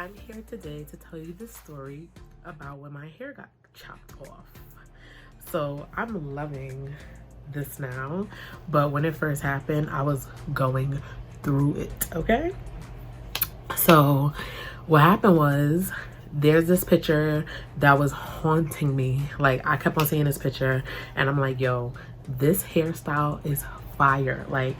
I'm here today to tell you the story about when my hair got chopped off. So I'm loving this now, but when it first happened, I was going through it, okay? So what happened was, there's this picture that was haunting me. Like, I kept on seeing this picture and I'm like, yo, this hairstyle is fire. Like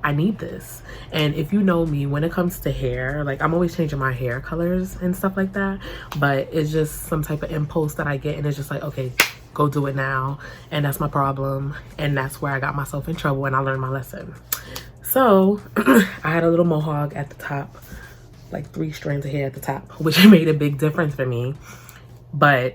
I need this. And if you know me, when it comes to hair, like, I'm always changing my hair colors and stuff like that, but it's just some type of impulse that I get, and it's just like, okay, go do it now. And that's my problem, and that's where I got myself in trouble, and I learned my lesson. So I had a little mohawk at the top, like 3 strands of hair at the top, which made a big difference for me. But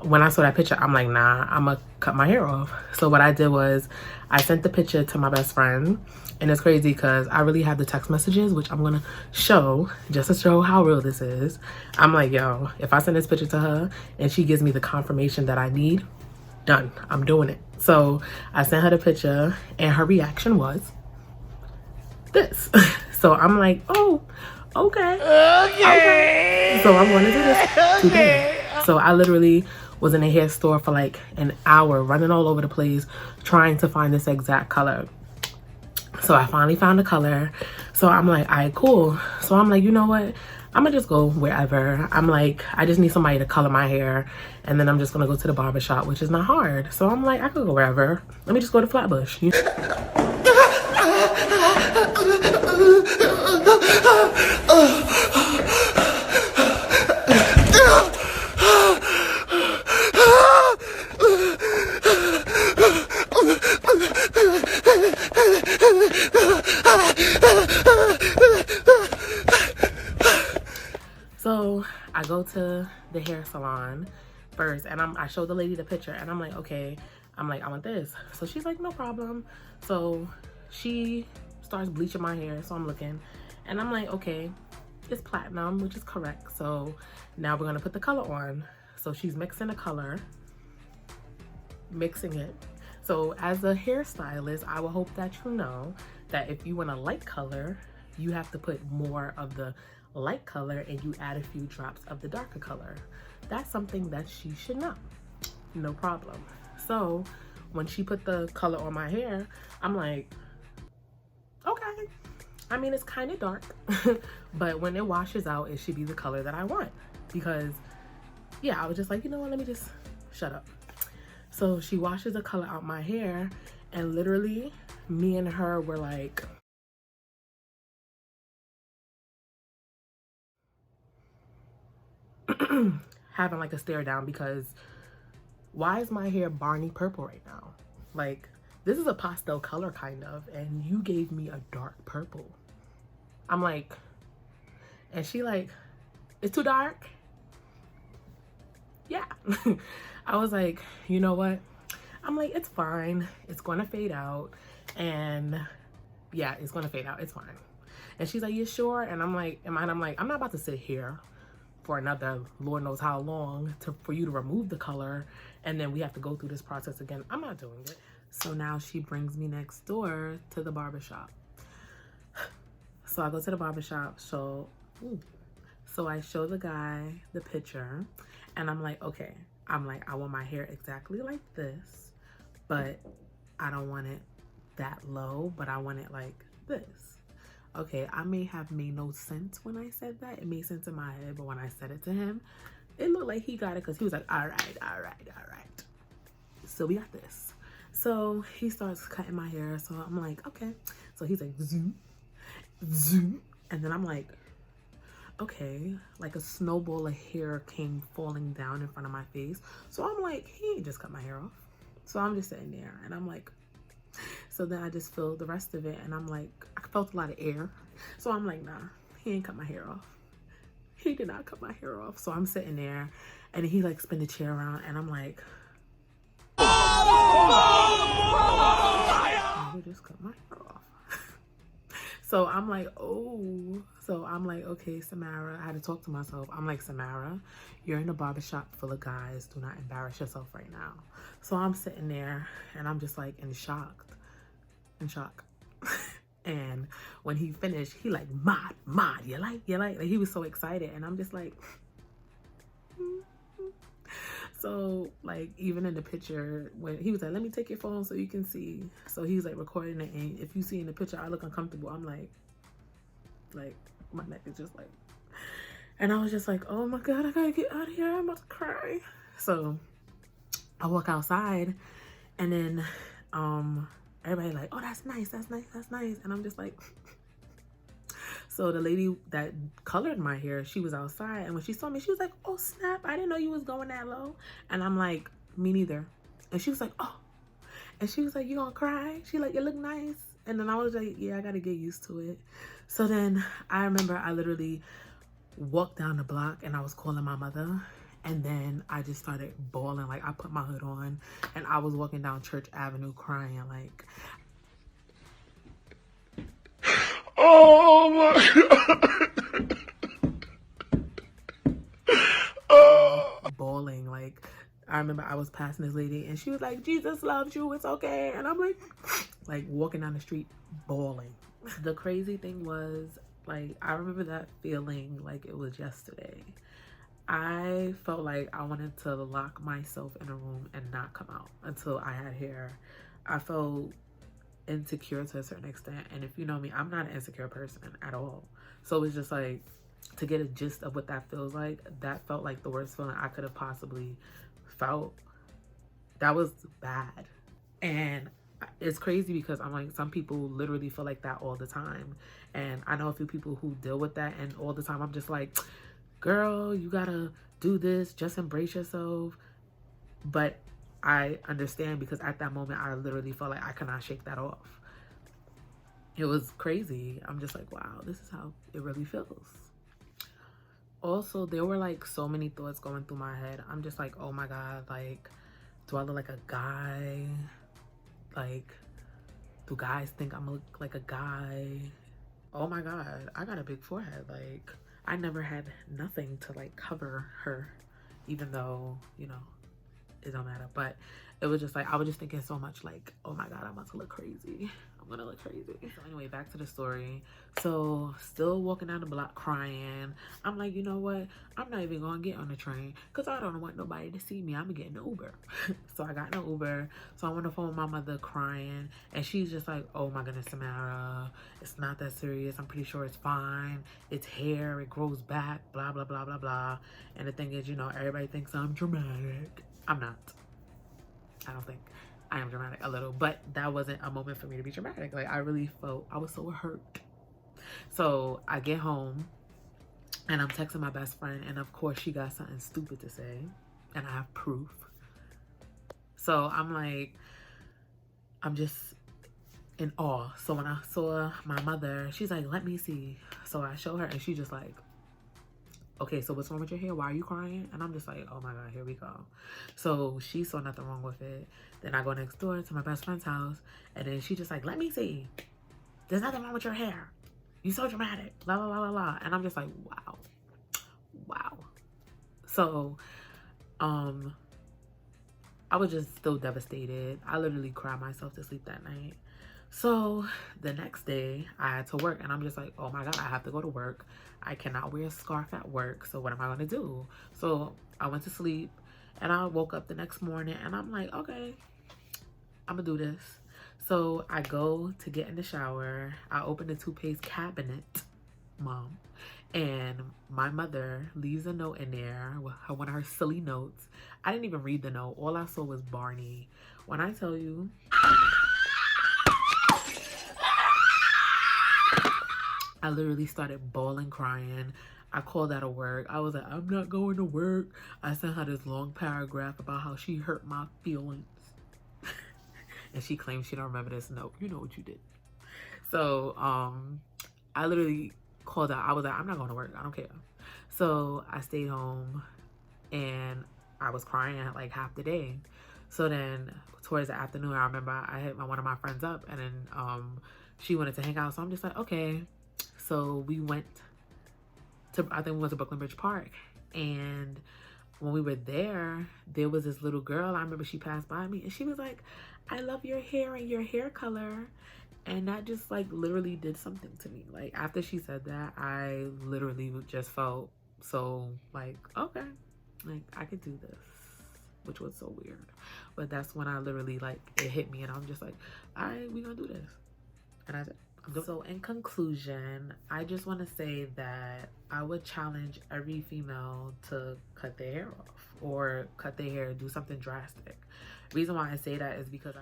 when I saw that picture, I'm like, nah, I'm gonna cut my hair off. So what I did was I sent the picture to my best friend, and it's crazy because I really have the text messages, which I'm gonna show just to show how real this is. I'm like, yo, if I send this picture to her and she gives me the confirmation that I need, done, I'm doing it. So I sent her the picture and her reaction was this. So I'm like, oh, okay. So I'm going to do this today. So I literally was in a hair store for like an hour, running all over the place, trying to find this exact color. So I finally found a color. So I'm like, all right, cool. So I'm like, you know what? I'm gonna just go wherever. I'm like, I just need somebody to color my hair, and then I'm just gonna go to the barbershop, which is not hard. So I'm like, I could go wherever. Let me just go to Flatbush. So I go to the hair salon first, and I show the lady the picture, and I'm like, okay, I want this. So she's like, no problem. So she starts bleaching my hair, so I'm looking, and I'm like, okay, it's platinum, which is correct. So now we're gonna put the color on. So she's mixing the color, mixing it. So as a hairstylist, I will hope that you know that if you want a light color, you have to put more of the light color and you add a few drops of the darker color. That's something that she should know. No problem. So when she put the color on my hair, I'm like, okay. I mean, it's kind of dark, but when it washes out, it should be the color that I want. Because, yeah, I was just like, you know what, let me just shut up. So she washes the color out my hair, and literally me and her were like, having like a stare down, because why is my hair Barney purple right now? Like, this is a pastel color kind of, and you gave me a dark purple. I'm like, and she like, it's too dark? Yeah. I was like, you know what? I'm like, it's fine. It's gonna fade out. And yeah, it's gonna fade out. It's fine. And she's like, you sure? And I'm like, I'm not about to sit here for another Lord knows how long for you to remove the color, and then we have to go through this process again. I'm not doing it. So now she brings me next door to the barbershop. So I go to the barbershop, so I show the guy the picture, and I'm like, okay, I want my hair exactly like this, but I don't want it that low, but I want it like this. Okay, I may have made no sense when I said that. It made sense in my head, but when I said it to him, it looked like he got it, because he was like, all right. So we got this. So he starts cutting my hair, so I'm like, okay. So he's like, zoom, zoom. And then I'm like, okay, like a snowball of hair came falling down in front of my face. So I'm like, he ain't just cut my hair off. So I'm just sitting there, and I'm like, so then I just feel the rest of it, and I'm like, I felt a lot of air. So I'm like, nah, he ain't cut my hair off. He did not cut my hair off. So I'm sitting there, and he like spin the chair around, and I'm like, he just cut my hair off. So I'm like, oh. So I'm like, okay, Samara. I had to talk to myself. I'm like, Samara, you're in a barbershop full of guys. Do not embarrass yourself right now. So I'm sitting there, and I'm just like in shock. And when he finished, he like, Mod, you like? Like, he was so excited. And I'm just like, so like, even in the picture, when he was like, let me take your phone so you can see. So he's like recording it. And if you see in the picture, I look uncomfortable. I'm like my neck is just like, and I was just like, oh my God, I gotta get out of here. I'm about to cry. So I walk outside, and then everybody like, oh, that's nice. And I'm just like, so the lady that colored my hair, she was outside, and when she saw me, she was like, oh snap, I didn't know you was going that low. And I'm like, me neither. And she was like, oh, and she was like, you gonna cry? She like, you look nice. And then I was like, yeah, I gotta get used to it. So then I remember I literally walked down the block and I was calling my mother, and then I just started bawling. Like, I put my hood on and I was walking down Church Avenue crying, like, oh my God. bawling. Like, I remember I was passing this lady and she was like, Jesus loves you, it's okay. And I'm like walking down the street bawling. The crazy thing was, like, I remember that feeling like it was yesterday. I felt like I wanted to lock myself in a room and not come out until I had hair. I felt insecure to a certain extent, and if you know me, I'm not an insecure person at all. So it's just like, to get a gist of what that feels like, that felt like the worst feeling I could have possibly felt. That was bad. And it's crazy because I'm like, some people literally feel like that all the time, and I know a few people who deal with that, and all the time I'm just like, girl, you gotta do this, just embrace yourself. But I understand, because at that moment I literally felt like I could not shake that off. It was crazy. I'm just like, wow, this is how it really feels. Also, there were like so many thoughts going through my head. I'm just like, oh my God, like, do I look like a guy? Like, do guys think I'm look like a guy? Oh my God, I got a big forehead. Like, I never had nothing to like cover her, even though, you know, it don't matter. But it was just like, I was just thinking so much like, oh my God, I'm about to look crazy. I'm gonna look crazy. So anyway, back to the story. So still walking down the block crying. I'm like, you know what? I'm not even gonna get on the train because I don't want nobody to see me. I'm gonna get an Uber. So I got an Uber. So I'm on the phone with my mother crying, and she's just like, oh my goodness, Samara, it's not that serious. I'm pretty sure it's fine. It's hair. It grows back. Blah, blah, blah, blah, blah. And the thing is, you know, everybody thinks I'm dramatic. I'm not. I don't think I am dramatic, a little, but that wasn't a moment for me to be dramatic. Like, I really felt, I was so hurt. So I get home and I'm texting my best friend, and of course she got something stupid to say, and I have proof. So I'm like, I'm just in awe. So when I saw my mother, she's like, let me see. So I show her, and she just like, okay, so what's wrong with your hair? Why are you crying? And I'm just like, oh my God, here we go. So she saw nothing wrong with it. Then I go next door to my best friend's house, and then she just like, let me see. There's nothing wrong with your hair. You're so dramatic. Blah, blah, blah, blah, blah. And I'm just like, wow. Wow. So, I was just still devastated. I literally cried myself to sleep that night. So the next day I had to work, and I'm just like, oh my God, I have to go to work. I cannot wear a scarf at work. So what am I going to do? So I went to sleep, and I woke up the next morning, and I'm like, okay, I'm gonna do this. So I go to get in the shower. I open the toothpaste cabinet, Mom, and my mother leaves a note in there, one of her silly notes. I didn't even read the note. All I saw was Barney. When I tell you, I literally started bawling, crying. I called out of work. I was like, I'm not going to work. I sent her this long paragraph about how she hurt my feelings. And she claims she don't remember this note. You know what you did. So I literally called out. I was like, I'm not going to work. I don't care. So I stayed home, and I was crying like half the day. So then towards the afternoon, I remember I hit one of my friends up, and then she wanted to hang out. So I'm just like, okay. So we went to, I think we went to Brooklyn Bridge Park. And when we were there, there was this little girl. I remember she passed by me, and she was like, I love your hair and your hair color. And that just like literally did something to me. Like after she said that, I literally just felt so like, okay, like I could do this, which was so weird. But that's when I literally like it hit me, and I'm just like, all right, we gonna do this. And I said, so in conclusion, I just want to say that I would challenge every female to cut their hair off or cut their hair, do something drastic. Reason why I say that is because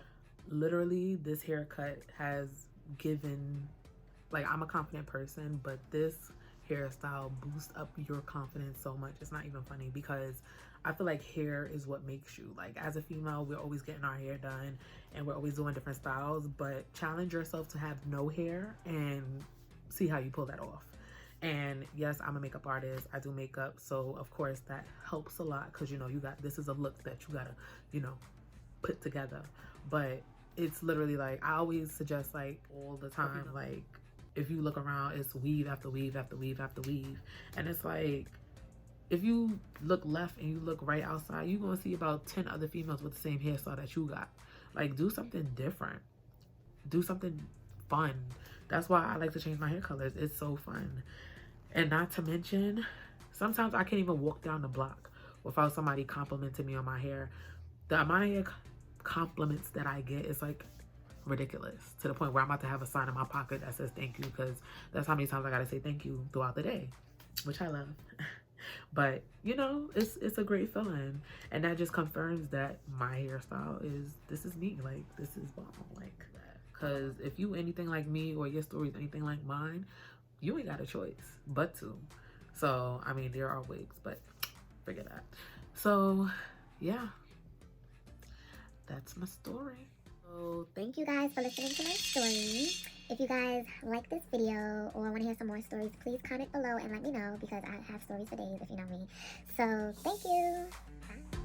literally this haircut has given, like, I'm a confident person, but this hairstyle boosts up your confidence so much. It's not even funny, because I feel like hair is what makes you. Like as a female, we're always getting our hair done and we're always doing different styles, but challenge yourself to have no hair and see how you pull that off. And yes, I'm a makeup artist. I do makeup, so of course that helps a lot, because you know, you got, this is a look that you gotta, you know, put together. But it's literally like, I always suggest, like all the time, like if you look around, it's weave after weave after weave after weave. And it's like, if you look left and you look right outside, you're gonna see about 10 other females with the same hairstyle that you got. Like, do something different. Do something fun. That's why I like to change my hair colors. It's so fun. And not to mention, sometimes I can't even walk down the block without somebody complimenting me on my hair. The amount of hair compliments that I get is like ridiculous, to the point where I'm about to have a sign in my pocket that says thank you, because that's how many times I gotta say thank you throughout the day, which I love. But you know, it's a great feeling, and that just confirms that my hairstyle is, this is me, like this is bomb, like that. Because if you anything like me, or your story is anything like mine, you ain't got a choice but to. So I mean, there are wigs, but forget that. So yeah, that's my story. So thank you guys for listening to my story. If you guys like this video or want to hear some more stories, please comment below and let me know, because I have stories for days, if you know me. So thank you. Bye.